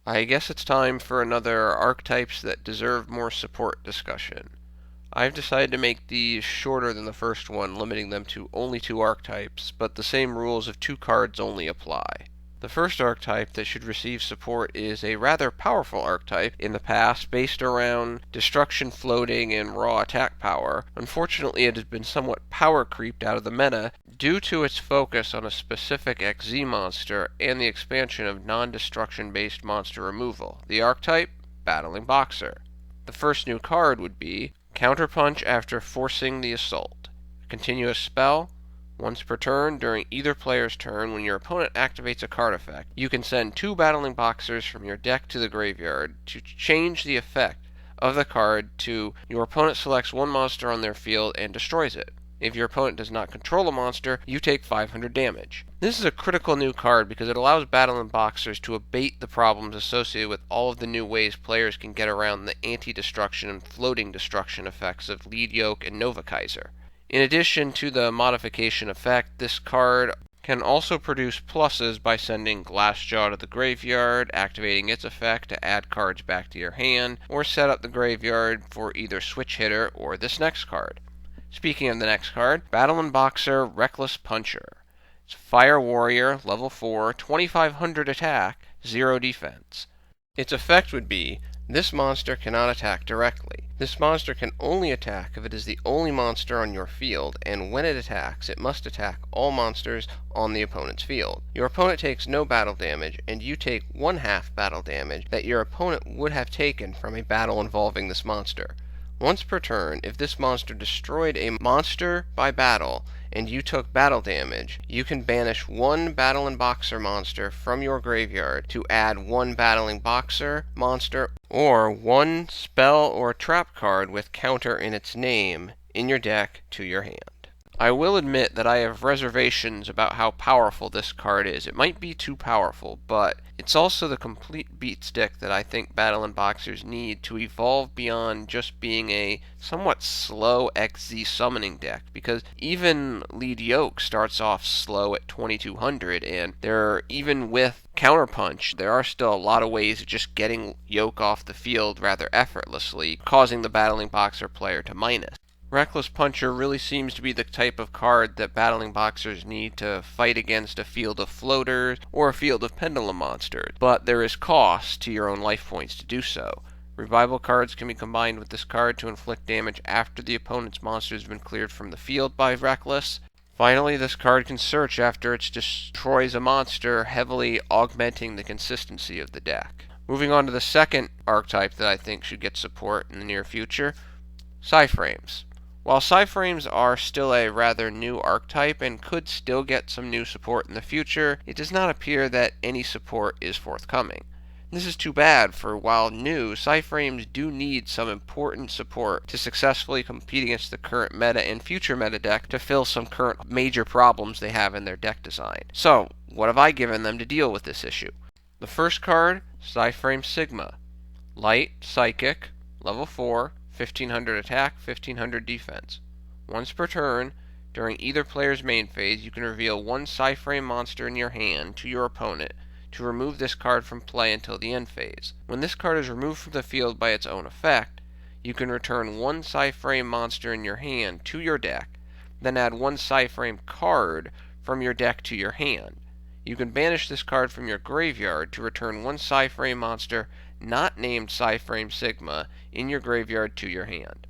I guess it's time for another archetypes that deserve more support discussion. I've decided to make these shorter than the first one, limiting them to only 2 archetypes, but the same rules of 2 cards only apply. The first archetype that should receive support is a rather powerful archetype in the past based around destruction, floating, and raw attack power. Unfortunately, it has been somewhat power creeped out of the meta due to its focus on a specific XZ monster and the expansion of non-destruction based monster removal. The archetype, Battlin Boxer. The first new card would be Counterpunch after forcing the assault. A continuous spell. Once per turn, during either player's turn, when your opponent activates a card effect, you can send 2 Battling Boxers from your deck to the graveyard to change the effect of the card to your opponent selects one monster on their field and destroys it. If your opponent does not control a monster, you take 500 damage. This is a critical new card because it allows Battlin Boxers to abate the problems associated with all of the new ways players can get around the anti-destruction and floating destruction effects of Lead Yoke and Nova Kaiser. In addition to the modification effect, this card can also produce pluses by sending Glassjaw to the graveyard, activating its effect to add cards back to your hand, or set up the graveyard for either Switch Hitter or this next card. Speaking of the next card, Battlin Boxer Reckless Puncher. It's Fire Warrior, level 4, 2500 attack, 0 defense. Its effect would be, this monster cannot attack directly. This monster can only attack if it is the only monster on your field, and when it attacks, it must attack all monsters on the opponent's field. Your opponent takes no battle damage, and you take 1/2 battle damage that your opponent would have taken from a battle involving this monster. Once per turn, if this monster destroyed a monster by battle, and you took battle damage, you can banish 1 Battlin Boxer monster from your graveyard to add 1 Battling Boxer monster or 1 spell or trap card with counter in its name in your deck to your hand. I will admit that I have reservations about how powerful this card is. It might be too powerful, but it's also the complete beat stick that I think Battlin Boxers need to evolve beyond just being a somewhat slow XZ summoning deck, because even Lead Yoke starts off slow at 2200, and even with Counterpunch, there are still a lot of ways of just getting Yoke off the field rather effortlessly, causing the Battling Boxer player to minus. Reckless Puncher really seems to be the type of card that Battling Boxers need to fight against a field of floaters or a field of pendulum monsters, but there is cost to your own life points to do so. Revival cards can be combined with this card to inflict damage after the opponent's monster has been cleared from the field by Reckless. Finally, this card can search after it destroys a monster, heavily augmenting the consistency of the deck. Moving on to the second archetype that I think should get support in the near future, PSY-Frames. While PSY-Frames are still a rather new archetype and could still get some new support in the future, it does not appear that any support is forthcoming. This is too bad, for while new, PSY-Frames do need some important support to successfully compete against the current meta and future meta deck to fill some current major problems they have in their deck design. So, what have I given them to deal with this issue? The first card, PSY-Frame Sigma. Light, Psychic, level 4, 1500 attack, 1500 defense. Once per turn, during either player's main phase, you can reveal 1 PSY-Frame monster in your hand to your opponent to remove this card from play until the end phase. When this card is removed from the field by its own effect, you can return 1 PSY-Frame monster in your hand to your deck, then add 1 PSY-Frame card from your deck to your hand. You can banish this card from your graveyard to return 1 PSY-Frame monster not named PSY-Frame Sigma in your graveyard to your hand.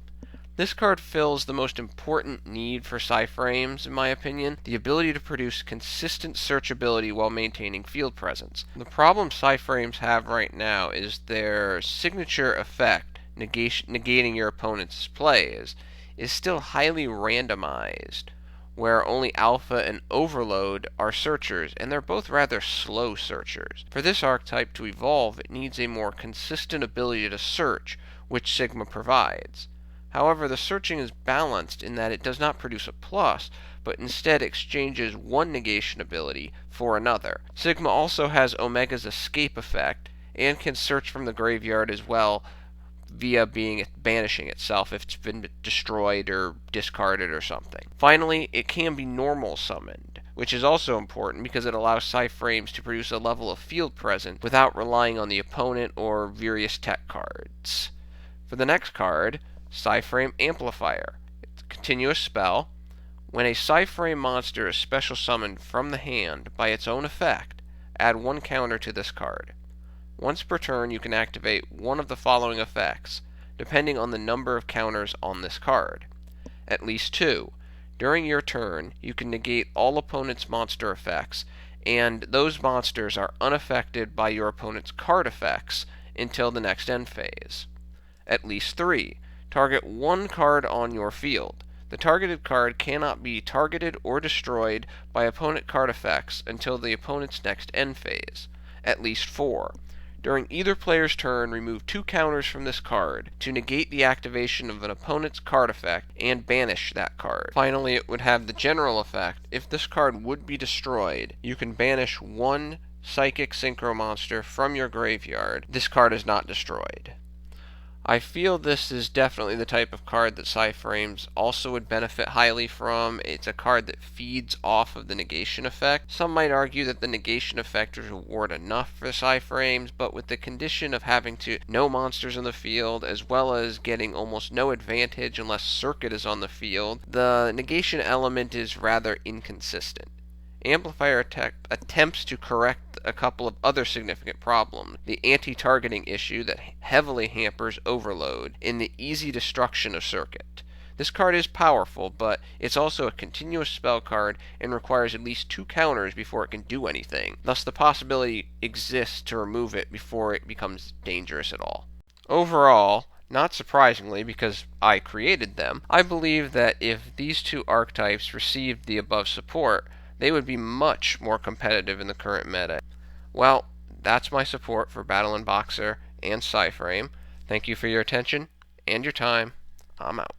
This card fills the most important need for PSY-Frames, in my opinion, the ability to produce consistent searchability while maintaining field presence. The problem PSY-Frames have right now is their signature effect, negating your opponent's plays, is still highly randomized, where only Alpha and Overload are searchers, and they're both rather slow searchers. For this archetype to evolve, it needs a more consistent ability to search, which Sigma provides. However, the searching is balanced in that it does not produce a plus, but instead exchanges one negation ability for another. Sigma also has Omega's escape effect, and can search from the graveyard as well, via banishing itself if it's been destroyed or discarded or something. Finally, it can be normal summoned, which is also important because it allows PSY-Frames to produce a level of field presence without relying on the opponent or various tech cards. For the next card, PSY-Frame AMPLIFIER. It's a continuous spell. When a PSY-Frame monster is special summoned from the hand by its own effect, add 1 counter to this card. Once per turn, you can activate one of the following effects, depending on the number of counters on this card. At least 2. During your turn, you can negate all opponent's monster effects, and those monsters are unaffected by your opponent's card effects until the next end phase. At least 3. Target 1 card on your field. The targeted card cannot be targeted or destroyed by opponent card effects until the opponent's next end phase. At least 4. During either player's turn, remove 2 counters from this card to negate the activation of an opponent's card effect and banish that card. Finally, it would have the general effect. If this card would be destroyed, you can banish 1 Psychic Synchro monster from your graveyard. This card is not destroyed. I feel this is definitely the type of card that PSY-Frames also would benefit highly from. It's a card that feeds off of the negation effect. Some might argue that the negation effect is reward enough for PSY-Frames, but with the condition of having no monsters in the field, as well as getting almost no advantage unless Circuit is on the field, the negation element is rather inconsistent. Amplifier attempts to correct a couple of other significant problems. The anti-targeting issue that heavily hampers overload in the easy destruction of Circuit. This card is powerful, but it's also a continuous spell card and requires at least 2 counters before it can do anything. Thus, the possibility exists to remove it before it becomes dangerous at all. Overall, not surprisingly, because I created them, I believe that if these 2 archetypes received the above support, they would be much more competitive in the current meta. Well, that's my support for Battlin Boxer and PSY-Frame. Thank you for your attention and your time. I'm out.